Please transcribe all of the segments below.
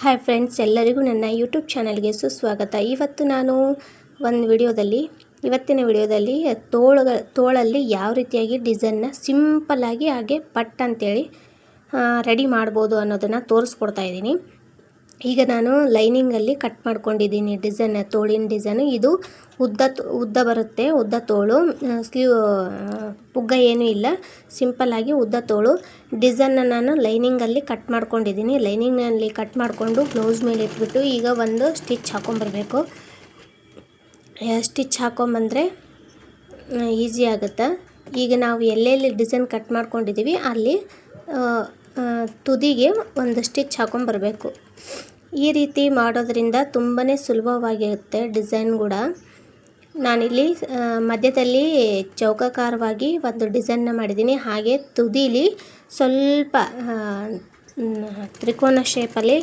Hi friends, ಎಲ್ಲರಿಗೂ ನನ್ನ YouTube ಚಾನಲ್ಗೆ ಸುಸ್ವಾಗತ. ಇವತ್ತಿನ ವಿಡಿಯೋದಲ್ಲಿ ತೋಳಲ್ಲಿ ಯಾವ ರೀತಿಯಾಗಿ ಡಿಸೈನ್ನ ಸಿಂಪಲ್ಲಾಗಿ ಹಾಗೆ ಪಟ್ ಅಂತೇಳಿ ರೆಡಿ ಮಾಡ್ಬೋದು ಅನ್ನೋದನ್ನು ತೋರಿಸ್ಕೊಡ್ತಾ ಇದ್ದೀನಿ. ಈಗ ನಾನು ಲೈನಿಂಗಲ್ಲಿ ಕಟ್ ಮಾಡ್ಕೊಂಡಿದ್ದೀನಿ ತೋಳಿನ ಡಿಸೈನು. ಇದು ಉದ್ದ ಬರುತ್ತೆ, ಉದ್ದ ತೋಳು, ಪುಗ್ಗ ಏನೂ ಇಲ್ಲ, ಸಿಂಪಲ್ಲಾಗಿ ಉದ್ದ ತೋಳು. ಡಿಸೈನ್ನ ನಾನು ಲೈನಿಂಗಲ್ಲಿ ಕಟ್ ಮಾಡ್ಕೊಂಡಿದ್ದೀನಿ. ಲೈನಿಂಗ್ನಲ್ಲಿ ಕಟ್ ಮಾಡಿಕೊಂಡು ಬ್ಲೌಸ್ ಮೇಲೆ ಇಟ್ಬಿಟ್ಟು ಈಗ ಒಂದು ಸ್ಟಿಚ್ ಹಾಕೊಂಬರ್ಬೇಕು. ಸ್ಟಿಚ್ ಹಾಕೊಂಬಂದರೆ ಈಸಿ ಆಗುತ್ತೆ. ಈಗ ನಾವು ಎಲ್ಲೆಲ್ಲಿ ಡಿಸೈನ್ ಕಟ್ ಮಾಡ್ಕೊಂಡಿದ್ದೀವಿ ಅಲ್ಲಿ ತುದಿಗೆ ಒಂದು ಸ್ಟಿಚ್ ಹಾಕೊಂಬರಬೇಕು. ಈ ರೀತಿ ಮಾಡೋದ್ರಿಂದ ತುಂಬಾ ಸುಲಭವಾಗಿರುತ್ತೆ ಡಿಸೈನ್ ಕೂಡ. ನಾನಿಲ್ಲಿ ಮಧ್ಯದಲ್ಲಿ ಚೌಕಾಕಾರವಾಗಿ ಒಂದು ಡಿಸೈನ್ನ ಮಾಡಿದ್ದೀನಿ. ಹಾಗೆ ತುದಿಲಿ ಸ್ವಲ್ಪ ತ್ರಿಕೋನ ಶೇಪಲ್ಲಿ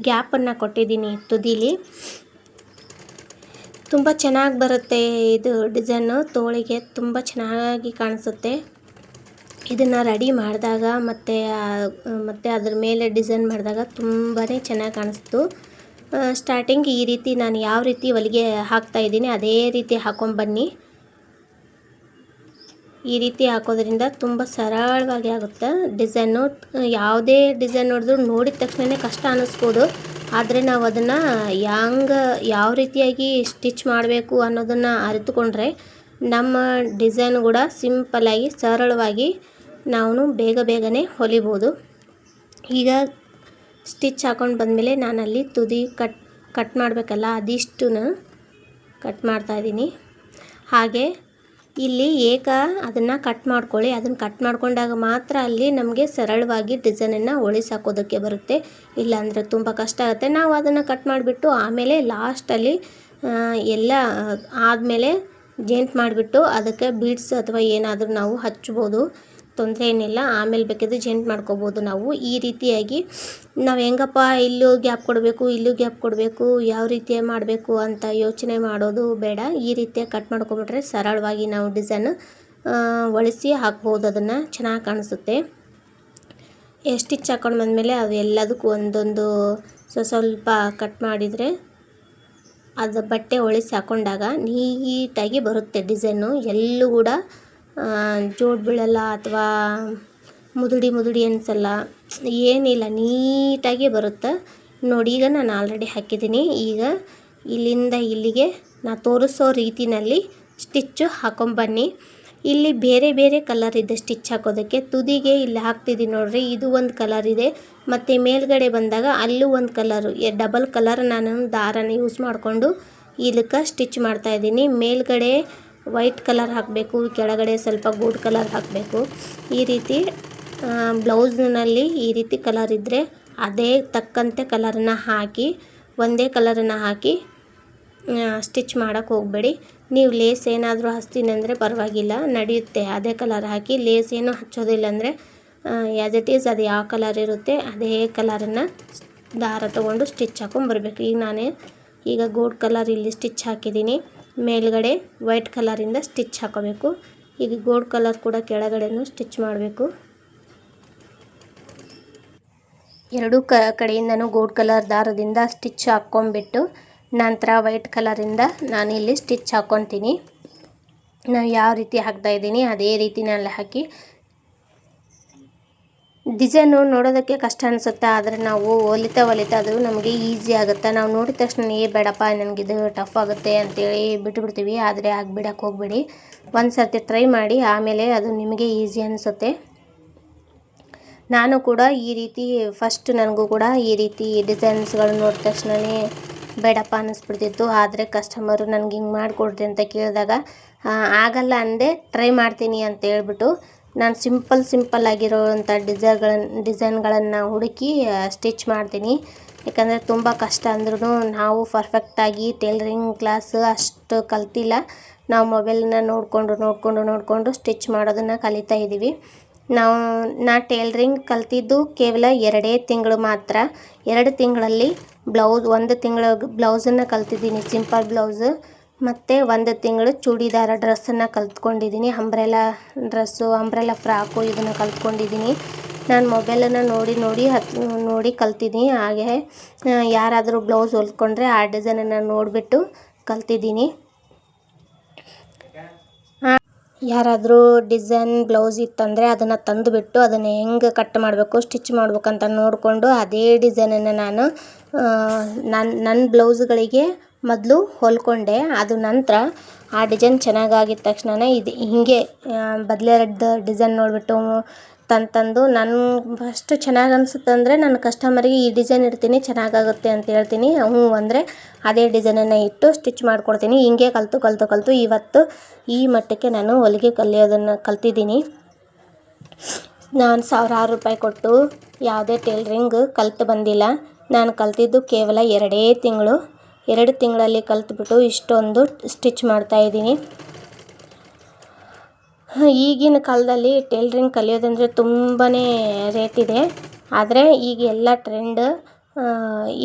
ಗ್ಯಾಪನ್ನು ಕೊಟ್ಟಿದ್ದೀನಿ ತುದಿಲಿ. ತುಂಬ ಚೆನ್ನಾಗಿ ಬರುತ್ತೆ ಇದು ಡಿಸೈನು, ತೋಳಿಗೆ ತುಂಬ ಚೆನ್ನಾಗಿ ಕಾಣಿಸುತ್ತೆ. ಇದನ್ನು ರೆಡಿ ಮಾಡಿದಾಗ ಮತ್ತು ಅದ್ರ ಮೇಲೆ ಡಿಸೈನ್ ಮಾಡಿದಾಗ ತುಂಬಾ ಚೆನ್ನಾಗಿ ಕಾಣಿಸ್ತು. ಸ್ಟಾರ್ಟಿಂಗ್ ಈ ರೀತಿ ನಾನು ಯಾವ ರೀತಿ ಹೊಲಿಗೆ ಹಾಕ್ತಾಯಿದ್ದೀನಿ ಅದೇ ರೀತಿ ಹಾಕೊಂಬನ್ನಿ. ಈ ರೀತಿ ಹಾಕೋದ್ರಿಂದ ತುಂಬ ಸರಳವಾಗಿ ಆಗುತ್ತೆ ಡಿಸೈನು. ಯಾವುದೇ ಡಿಸೈನ್ ನೋಡಿದ ತಕ್ಷಣ ಕಷ್ಟ ಅನ್ನಿಸ್ಬೋದು, ಆದರೆ ನಾವು ಅದನ್ನು ಯಾವ ರೀತಿಯಾಗಿ ಸ್ಟಿಚ್ ಮಾಡಬೇಕು ಅನ್ನೋದನ್ನು ಅರಿತುಕೊಂಡ್ರೆ ನಮ್ಮ ಡಿಸೈನ್ ಕೂಡ ಸಿಂಪಲ್ಲಾಗಿ ಸರಳವಾಗಿ ನಾವು ಬೇಗನೆ ಹೊಲಿಬೋದು. ಈಗ ಸ್ಟಿಚ್ ಹಾಕೊಂಡು ಬಂದಮೇಲೆ ನಾನಲ್ಲಿ ತುದಿ ಕಟ್ ಮಾಡಬೇಕಲ್ಲ, ಅದಿಷ್ಟನ್ನು ಕಟ್ ಮಾಡ್ತಾಯಿದ್ದೀನಿ. ಹಾಗೆ ಇಲ್ಲಿ ಅದನ್ನು ಕಟ್ ಮಾಡ್ಕೊಳ್ಳಿ. ಅದನ್ನು ಕಟ್ ಮಾಡ್ಕೊಂಡಾಗ ಮಾತ್ರ ಅಲ್ಲಿ ನಮಗೆ ಸರಳವಾಗಿ ಡಿಸೈನನ್ನು ಹೊಲಿಸಾಕೋದಕ್ಕೆ ಬರುತ್ತೆ. ಇಲ್ಲಾಂದರೆ ತುಂಬ ಕಷ್ಟ ಆಗುತ್ತೆ. ನಾವು ಅದನ್ನು ಕಟ್ ಮಾಡಿಬಿಟ್ಟು ಆಮೇಲೆ ಲಾಸ್ಟಲ್ಲಿ ಎಲ್ಲ ಆದಮೇಲೆ ಜೇಂಟ್ ಮಾಡಿಬಿಟ್ಟು ಅದಕ್ಕೆ ಬೀಡ್ಸ್ ಅಥವಾ ಏನಾದರೂ ನಾವು ಹಚ್ಬೋದು, ತೊಂದರೆ ಏನಿಲ್ಲ. ಆಮೇಲೆ ಬೇಕಿದ್ರೆ ಜೆಂಟ್ ಮಾಡ್ಕೋಬೋದು ನಾವು. ಈ ರೀತಿಯಾಗಿ ನಾವು ಹೆಂಗಪ್ಪ ಇಲ್ಲೂ ಗ್ಯಾಪ್ ಕೊಡಬೇಕು, ಇಲ್ಲೂ ಗ್ಯಾಪ್ ಕೊಡಬೇಕು, ಯಾವ ರೀತಿ ಮಾಡಬೇಕು ಅಂತ ಯೋಚನೆ ಮಾಡೋದು ಬೇಡ. ಈ ರೀತಿಯಾಗಿ ಕಟ್ ಮಾಡ್ಕೊಂಬಿಟ್ರೆ ಸರಳವಾಗಿ ನಾವು ಡಿಸೈನ್ ಹೊಲಿಸಿ ಹಾಕ್ಬೋದು. ಅದನ್ನು ಚೆನ್ನಾಗಿ ಕಾಣಿಸುತ್ತೆ. ಸ್ಟಿಚ್ ಹಾಕೊಂಡು ಬಂದಮೇಲೆ ಅದು ಎಲ್ಲದಕ್ಕೂ ಒಂದೊಂದು ಸ್ವಲ್ಪ ಕಟ್ ಮಾಡಿದರೆ ಅದು ಬಟ್ಟೆ ಹೊಲಿಸಿ ಹಾಕೊಂಡಾಗ ನೀಟಾಗಿ ಬರುತ್ತೆ ಡಿಸೈನು. ಎಲ್ಲೂ ಕೂಡ ಜೋಡು ಬೀಳಲ್ಲ ಅಥವಾ ಮುದುಡಿ ಅನಿಸಲ್ಲ, ಏನಿಲ್ಲ, ನೀಟಾಗಿ ಬರುತ್ತೆ ನೋಡಿ. ಈಗ ನಾನು ಆಲ್ರೆಡಿ ಹಾಕಿದ್ದೀನಿ. ಈಗ ಇಲ್ಲಿಂದ ಇಲ್ಲಿಗೆ ನಾನು ತೋರಿಸೋ ರೀತಿಯಲ್ಲಿ ಸ್ಟಿಚ್ಚು ಹಾಕೊಂಬನ್ನಿ. ಇಲ್ಲಿ ಬೇರೆ ಕಲರ್ ಇದೆ ಸ್ಟಿಚ್ ಹಾಕೋದಕ್ಕೆ. ತುದಿಗೆ ಇಲ್ಲಿ ಹಾಕ್ತಿದ್ದೀನಿ ನೋಡ್ರಿ, ಇದು ಒಂದು ಕಲರ್ ಇದೆ. ಮತ್ತು ಮೇಲ್ಗಡೆ ಬಂದಾಗ ಅಲ್ಲೂ ಒಂದು ಕಲರು, ಡಬಲ್ ಕಲರ್ ನಾನು ದಾರನ ಯೂಸ್ ಮಾಡಿಕೊಂಡು ಇದಕ್ಕೆ ಸ್ಟಿಚ್ ಮಾಡ್ತಾಯಿದ್ದೀನಿ. ಮೇಲ್ಗಡೆ ವೈಟ್ ಕಲರ್ ಹಾಕಬೇಕು, ಕೆಳಗಡೆ ಸ್ವಲ್ಪ ಗೋಲ್ಡ್ ಕಲರ್ ಹಾಕಬೇಕು. ಈ ರೀತಿ ಬ್ಲೌಸ್ನಲ್ಲಿ ಈ ರೀತಿ ಕಲರ್ ಇದ್ದರೆ ಅದೇ ತಕ್ಕಂತೆ ಕಲರನ್ನು ಹಾಕಿ, ಒಂದೇ ಕಲರನ್ನು ಹಾಕಿ ಸ್ಟಿಚ್ ಮಾಡೋಕ್ಕೆ ಹೋಗಬೇಡಿ. ನೀವು ಲೇಸ್ ಏನಾದರೂ ಹಚ್ತೀನಿ ಅಂದರೆ ಪರವಾಗಿಲ್ಲ, ನಡೆಯುತ್ತೆ. ಅದೇ ಕಲರ್ ಹಾಕಿ, ಲೇಸ್ ಏನೂ ಹಚ್ಚೋದಿಲ್ಲ ಅಂದರೆ ಆ್ಯಸ್ ಇಟ್ ಈಸ್ ಅದು ಯಾವ ಕಲರ್ ಇರುತ್ತೆ ಅದೇ ಕಲರನ್ನು ದಾರ ತೊಗೊಂಡು ಸ್ಟಿಚ್ ಹಾಕೊಂಬರ್ಬೇಕು. ಈಗ ಗೋಲ್ಡ್ ಕಲರ್ ಇಲ್ಲಿ ಸ್ಟಿಚ್ ಹಾಕಿದ್ದೀನಿ, ಮೇಲ್ಗಡೆ ವೈಟ್ ಕಲರಿಂದ ಸ್ಟಿಚ್ ಹಾಕೋಬೇಕು. ಈಗ ಗೋಲ್ಡ್ ಕಲರ್ ಕೂಡ ಕೆಳಗಡೆನೂ ಸ್ಟಿಚ್ ಮಾಡಬೇಕು. ಎರಡೂ ಕಡೆಯಿಂದನೂ ಗೋಲ್ಡ್ ಕಲರ್ ದಾರದಿಂದ ಸ್ಟಿಚ್ ಹಾಕ್ಕೊಂಬಿಟ್ಟು ನಂತರ ವೈಟ್ ಕಲರಿಂದ ನಾನು ಇಲ್ಲಿ ಸ್ಟಿಚ್ ಹಾಕ್ಕೊತೀನಿ. ನಾವು ಯಾವ ರೀತಿ ಹಾಕ್ತಾಯಿದ್ದೀನಿ ಅದೇ ರೀತಿನಲ್ಲಿ ಹಾಕಿ. ಡಿಸೈನು ನೋಡೋದಕ್ಕೆ ಕಷ್ಟ ಅನಿಸುತ್ತೆ, ಆದರೆ ನಾವು ಹೊಲಿತಾ ಅದು ನಮಗೆ ಈಸಿ ಆಗುತ್ತೆ. ನಾವು ನೋಡಿದ ತಕ್ಷಣ ಬೇಡಪ್ಪ ನನಗಿದು ಟಫ್ ಆಗುತ್ತೆ ಅಂತೇಳಿ ಬಿಟ್ಟುಬಿಡ್ತೀವಿ. ಆದರೆ ಬಿಡೋಕ್ಕೆ ಹೋಗಬೇಡಿ, ಒಂದು ಸರ್ತಿ ಟ್ರೈ ಮಾಡಿ, ಆಮೇಲೆ ಅದು ನಿಮಗೆ ಈಸಿ ಅನಿಸುತ್ತೆ. ನಾನು ಕೂಡ ಈ ರೀತಿ ನನಗೂ ಕೂಡ ಈ ರೀತಿ ಡಿಸೈನ್ಸ್ಗಳು ನೋಡಿದ ತಕ್ಷಣವೇ ಬೇಡಪ್ಪ ಅನ್ನಿಸ್ಬಿಡ್ತಿತ್ತು. ಆದರೆ ಕಸ್ಟಮರು ನನಗೆ ಹಿಂಗೆ ಮಾಡಿಕೊಡ್ರಿ ಅಂತ ಕೇಳಿದಾಗ ಆಗಲ್ಲ ಅಂದೆ, ಟ್ರೈ ಮಾಡ್ತೀನಿ ಅಂತ ಹೇಳ್ಬಿಟ್ಟು ನಾನು ಸಿಂಪಲ್ ಆಗಿರೋವಂಥ ಡಿಸೈನ್ಗಳನ್ನು ಹುಡುಕಿ ಸ್ಟಿಚ್ ಮಾಡ್ತೀನಿ. ಯಾಕಂದರೆ ತುಂಬ ಕಷ್ಟ ಅಂದ್ರೂ ನಾವು ಪರ್ಫೆಕ್ಟಾಗಿ ಟೈಲರಿಂಗ್ ಕ್ಲಾಸ್ ಅಷ್ಟು ಕಲ್ತಿಲ್ಲ. ನಾವು ಮೊಬೈಲನ್ನ ನೋಡಿಕೊಂಡು ಸ್ಟಿಚ್ ಮಾಡೋದನ್ನು ಕಲಿತಾ ಇದ್ದೀವಿ. ನಾನು ಟೈಲರಿಂಗ್ ಕಲ್ತಿದ್ದು ಕೇವಲ 2 ತಿಂಗಳು ಮಾತ್ರ. 2 ತಿಂಗಳಲ್ಲಿ ಒಂದು ತಿಂಗಳು ಬ್ಲೌಸನ್ನು ಕಲ್ತಿದ್ದೀನಿ, ಸಿಂಪಲ್ ಬ್ಲೌಸು. ಮತ್ತು 1 ತಿಂಗಳು ಚೂಡಿದಾರ ಡ್ರೆಸ್ಸನ್ನು ಕಲ್ತ್ಕೊಂಡಿದ್ದೀನಿ. ಅಂಬ್ರೆಲಾ ಡ್ರೆಸ್ಸು, ಅಂಬ್ರೆಲಾ ಫ್ರಾಕು ಇದನ್ನು ಕಲ್ತ್ಕೊಂಡಿದ್ದೀನಿ. ನಾನು ಮೊಬೈಲನ್ನು ನೋಡಿ ಕಲ್ತಿದ್ದೀನಿ. ಹಾಗೆ ಯಾರಾದರೂ ಬ್ಲೌಸ್ ಹೊಲ್ಕೊಂಡ್ರೆ ಆ ಡಿಸೈನನ್ನು ನೋಡಿಬಿಟ್ಟು ಕಲ್ತಿದ್ದೀನಿ. ಯಾರಾದರೂ ಡಿಸೈನ್ ಬ್ಲೌಸ್ ಇತ್ತಂದರೆ ಅದನ್ನು ತಂದುಬಿಟ್ಟು ಅದನ್ನು ಹೆಂಗೆ ಕಟ್ ಮಾಡಬೇಕು, ಸ್ಟಿಚ್ ಮಾಡ್ಬೇಕಂತ ನೋಡಿಕೊಂಡು ಅದೇ ಡಿಸೈನನ್ನು ನಾನು ನನ್ನ ಬ್ಲೌಸ್ಗಳಿಗೆ ಮೊದಲು ಹೊಲ್ಕೊಂಡೆ. ಅದು ನಂತರ ಆ ಡಿಸೈನ್ ಚೆನ್ನಾಗಾಗಿದ್ದ ತಕ್ಷಣ ಇದು ಹೀಗೆ ಬದಲೆರಡು ಡಿಸೈನ್ ನೋಡಿಬಿಟ್ಟು ತಂದು ನಾನು ಫಸ್ಟು ಚೆನ್ನಾಗಿ ಅನಿಸುತ್ತೆ ಅಂದರೆ ನನ್ನ ಕಸ್ಟಮರಿಗೆ ಈ ಡಿಸೈನ್ ಇಡ್ತೀನಿ ಚೆನ್ನಾಗಾಗುತ್ತೆ ಅಂತ ಹೇಳ್ತೀನಿ. ಹ್ಞೂ ಅಂದರೆ ಅದೇ ಡಿಸೈನನ್ನು ಇಟ್ಟು ಸ್ಟಿಚ್ ಮಾಡಿಕೊಡ್ತೀನಿ. ಹಿಂಗೆ ಕಲಿತು ಇವತ್ತು ಈ ಮಟ್ಟಕ್ಕೆ ನಾನು ಹೊಲಿಗೆ ಕಲಿಯೋದನ್ನು ಕಲ್ತಿದ್ದೀನಿ. ನಾನು ಸಾವಿರಾರು ರೂಪಾಯಿ ಕೊಟ್ಟು ಯಾವುದೇ ಟೈಲರಿಂಗ್ ಕಲಿತು ಬಂದಿಲ್ಲ. ನಾನು ಕಲ್ತಿದ್ದು ಕೇವಲ 2 ತಿಂಗಳು. 2 ತಿಂಗಳಲ್ಲಿ ಕಲಿತ್ಬಿಟ್ಟು ಇಷ್ಟೊಂದು ಸ್ಟಿಚ್ ಮಾಡ್ತಾಯಿದ್ದೀನಿ. ಈಗಿನ ಕಾಲದಲ್ಲಿ ಟೈಲರಿಂಗ್ ಕಲಿಯೋದಂದರೆ ತುಂಬಾ ರೇಟ್ ಇದೆ. ಆದರೆ ಈಗ ಎಲ್ಲ ಟ್ರೆಂಡ್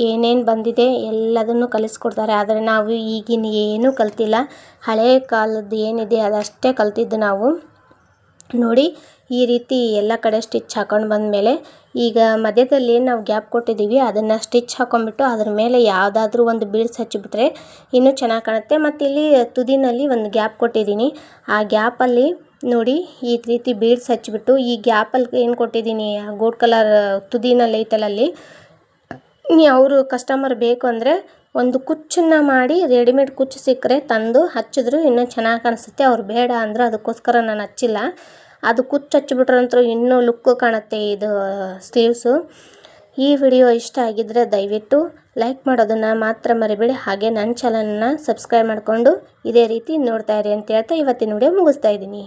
ಏನೇನು ಬಂದಿದೆ ಎಲ್ಲದನ್ನು ಕಲಿಸ್ಕೊಡ್ತಾರೆ. ಆದರೆ ನಾವು ಈಗಿನ ಏನೂ ಕಲ್ತಿಲ್ಲ. ಹಳೆ ಕಾಲದ್ದು ಏನಿದೆ ಅದಷ್ಟೇ ಕಲ್ತಿದ್ದು ನಾವು. ನೋಡಿ ಈ ರೀತಿ ಎಲ್ಲ ಕಡೆ ಸ್ಟಿಚ್ ಹಾಕೊಂಡು ಬಂದಮೇಲೆ ಈಗ ಮಧ್ಯದಲ್ಲಿ ನಾವು ಗ್ಯಾಪ್ ಕೊಟ್ಟಿದ್ದೀವಿ ಅದನ್ನು ಸ್ಟಿಚ್ ಹಾಕೊಂಡ್ಬಿಟ್ಟು ಅದ್ರ ಮೇಲೆ ಯಾವುದಾದ್ರೂ ಒಂದು ಬೀಡ್ಸ್ ಹಚ್ಚಿಬಿಟ್ರೆ ಇನ್ನೂ ಚೆನ್ನಾಗಿ ಕಾಣುತ್ತೆ. ಮತ್ತು ಇಲ್ಲಿ ತುದಿನಲ್ಲಿ ಒಂದು ಗ್ಯಾಪ್ ಕೊಟ್ಟಿದ್ದೀನಿ. ಆ ಗ್ಯಾಪಲ್ಲಿ ನೋಡಿ ಈ ರೀತಿ ಬೀಡ್ಸ್ ಹಚ್ಚಿಬಿಟ್ಟು ಈ ಗ್ಯಾಪಲ್ಲಿ ಏನು ಕೊಟ್ಟಿದ್ದೀನಿ ಗೋಲ್ಡ್ ಕಲರ್ ತುದಿನಲ್ಲಿ ಐತಲ್ಲ ಅಲ್ಲಿ ಅವರು ಕಸ್ಟಮರ್ ಬೇಕು ಅಂದರೆ ಒಂದು ಕುಚ್ಚನ್ನು ಮಾಡಿ ರೆಡಿಮೇಡ್ ಕುಚ್ಚು ಸಿಕ್ಕರೆ ತಂದು ಹಚ್ಚಿದ್ರು ಇನ್ನೂ ಚೆನ್ನಾಗಿ ಕಾಣಿಸುತ್ತೆ. ಅವ್ರು ಬೇಡ ಅಂದ್ರೆ ಅದಕ್ಕೋಸ್ಕರ ನಾನು ಹಚ್ಚಿಲ್ಲ. ಅದು ಕುಚ್ಚು ಹಚ್ಚಿಬಿಟ್ರಂತೂ ಇನ್ನೂ ಲುಕ್ಕು ಕಾಣುತ್ತೆ ಇದು ಸ್ಲೀವ್ಸು. ಈ ವಿಡಿಯೋ ಇಷ್ಟ ಆಗಿದ್ದರೆ ದಯವಿಟ್ಟು ಲೈಕ್ ಮಾಡೋದನ್ನು ಮಾತ್ರ ಮರಿಬೇಡಿ. ಹಾಗೆ ನನ್ನ ಚಾನಲನ್ನು ಸಬ್ಸ್ಕ್ರೈಬ್ ಮಾಡಿಕೊಂಡು ಇದೇ ರೀತಿ ನೋಡ್ತಾಯಿರಿ ಅಂತ ಹೇಳ್ತಾ ಇವತ್ತಿನ ವಿಡಿಯೋ ಮುಗಿಸ್ತಾ ಇದ್ದೀನಿ.